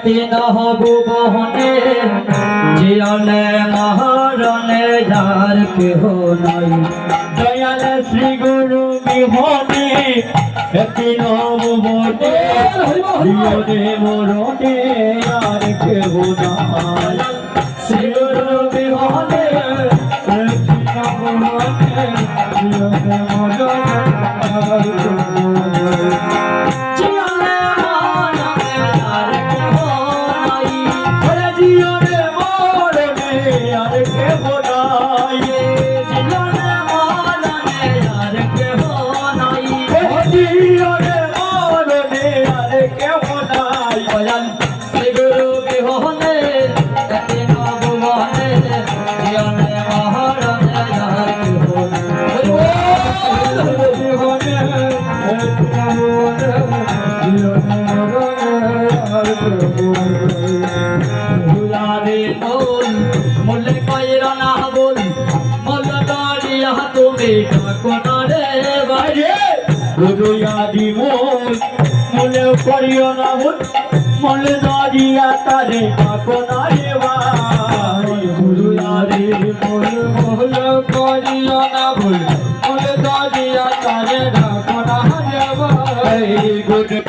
তিন হবু বহনে জীবনে মহারণে যার কেহ নাই দয়াল শ্রী গুরু বিহনে তিন হবু বহনে জীবনে মরণে আর কেহ নাই শ্রী গুরু বিহনে তিন হবু বহনে জীবনে মরণে আর কেহ Di mul, mule koriyo na mul, mule dadiya tare makona reva. Guru yadi mul, mule koriyo na mul, mule dadiya tare makona reva. Guru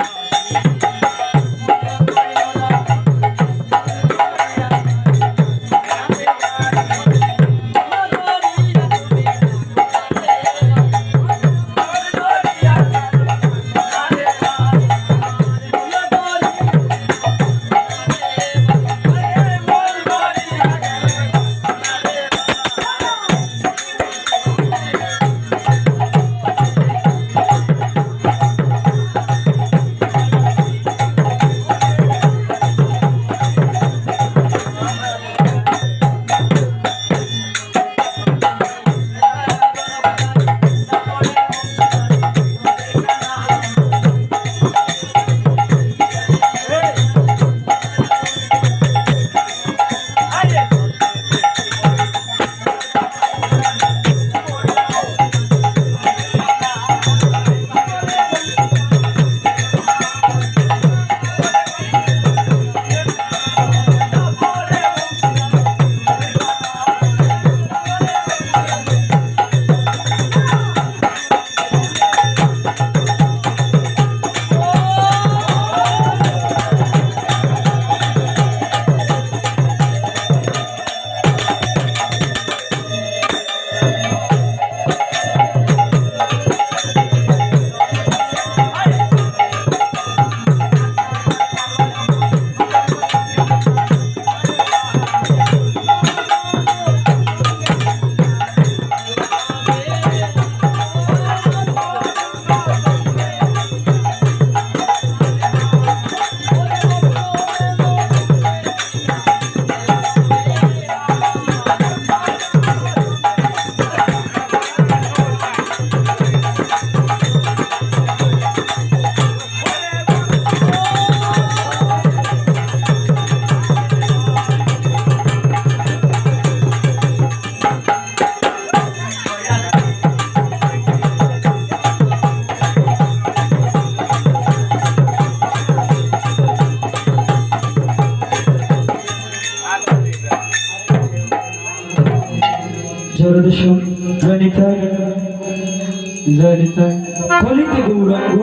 কলিতে গৌরাঙ্গ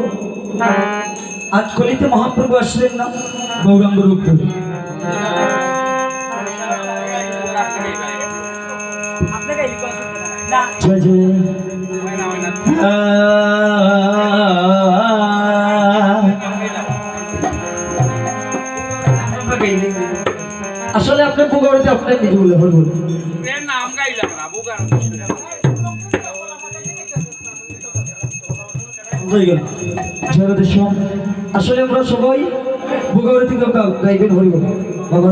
আজ কলিতে মহাপ্রভু আসলেন না গৌরাঙ্গ রূপ ধরে আসলে আপনার পুগাড়িতে আপনার নিজে বলে হল নাম গাইলাম না বুগার আসলে আমরা সবাই ভোগাবতী থেকে গাইবেন হরিবল বাবা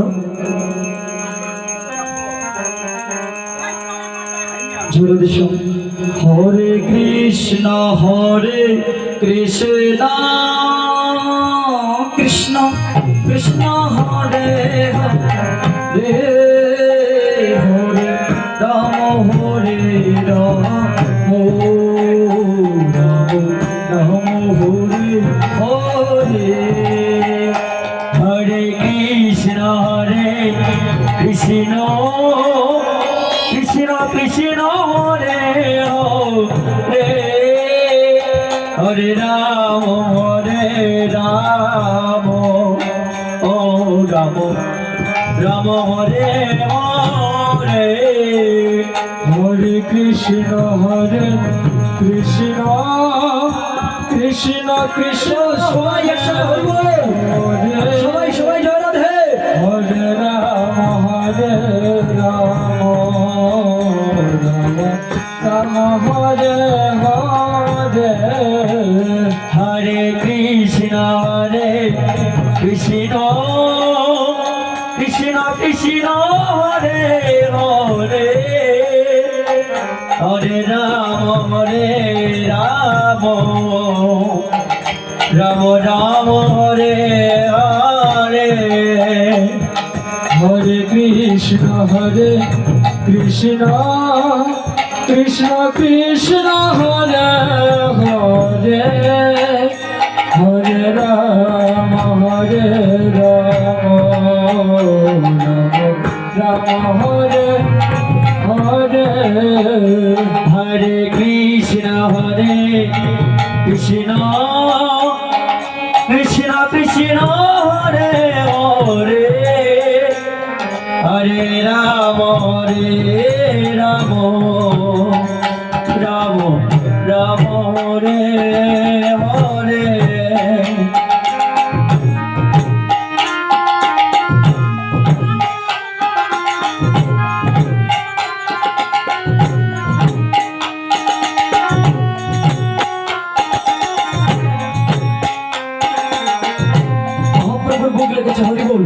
হরে কৃষ্ণ কৃষ্ণ কৃষ্ণ হরে হরে হরে রাম হরে রাম Hare Hare কৃষ্ণ হরে হরে হরে রাম ও রাম রাম হরে হরে হরে কৃষ্ণ কৃষ্ণ কৃষ্ণ সবাই একসাথে হরি বল সবাই সবাই জয় রাধে হরে রাম রাম রাম হরে হরে হরে কৃষ্ণ কৃষ্ণ কৃষ্ণ হরে হরে হরে রাম রাম রাম হরে হরে হরে কৃষ্ণ কৃষ্ণ কৃষ্ণ হরে হরে হরে রাম রাম হরে হরে হরে কৃষ্ণ কৃষ্ণ কৃষ্ণ হরে হরে হরে রাম রাম রাম হরে হরে মহাপ্রভুর বুক লেগেছে হরি বল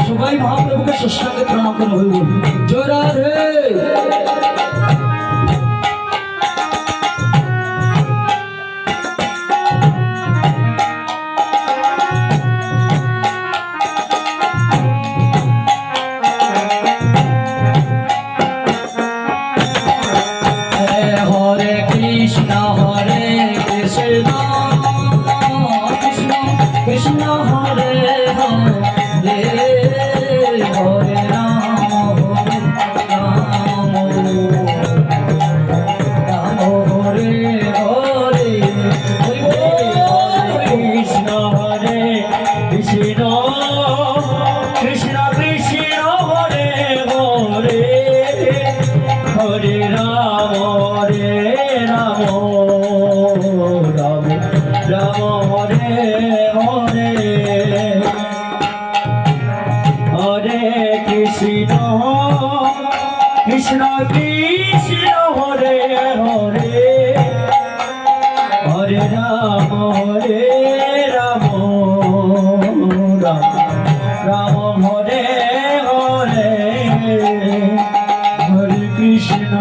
সবাই মহাপ্রভুকে ষষ্ঠাঙ্গে প্রণাম করে হরি বল জয় রাধে হরে কৃষ্ণ কৃষ্ণ কৃষ্ণ হরে হরে হরে রাম রাম হরে হরে কৃষ্ণ কৃষ্ণ কৃষ্ণ কৃষ্ণ হরে হরে হরে রাম রাম হরে হরে হরে কৃষ্ণ কৃষ্ণ কৃষ্ণ হরে হরে হরে রাম রাম রাম হরে হরে হরে কৃষ্ণ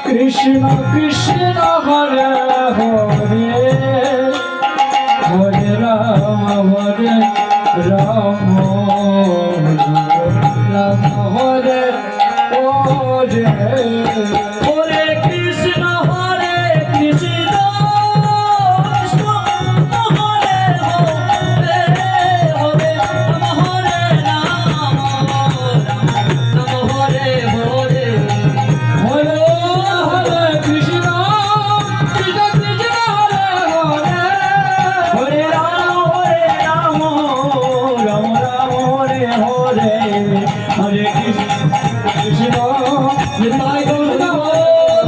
কৃষ্ণ কৃষ্ণ হরে হরে হরে রাম রাম হরে হরে হরে কৃষ্ণ কৃষ্ণ কৃষ্ণ হরে হরে হরে রাম রাম হরে হরে হরে হরে কৃষ্ণ কৃষ্ণ হরে হরে হরে রাম রাম হরে হরে হরে কৃষ্ণ নিতাই গৌর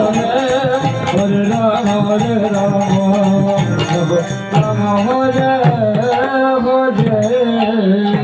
হরে হরে রাম রাম হরে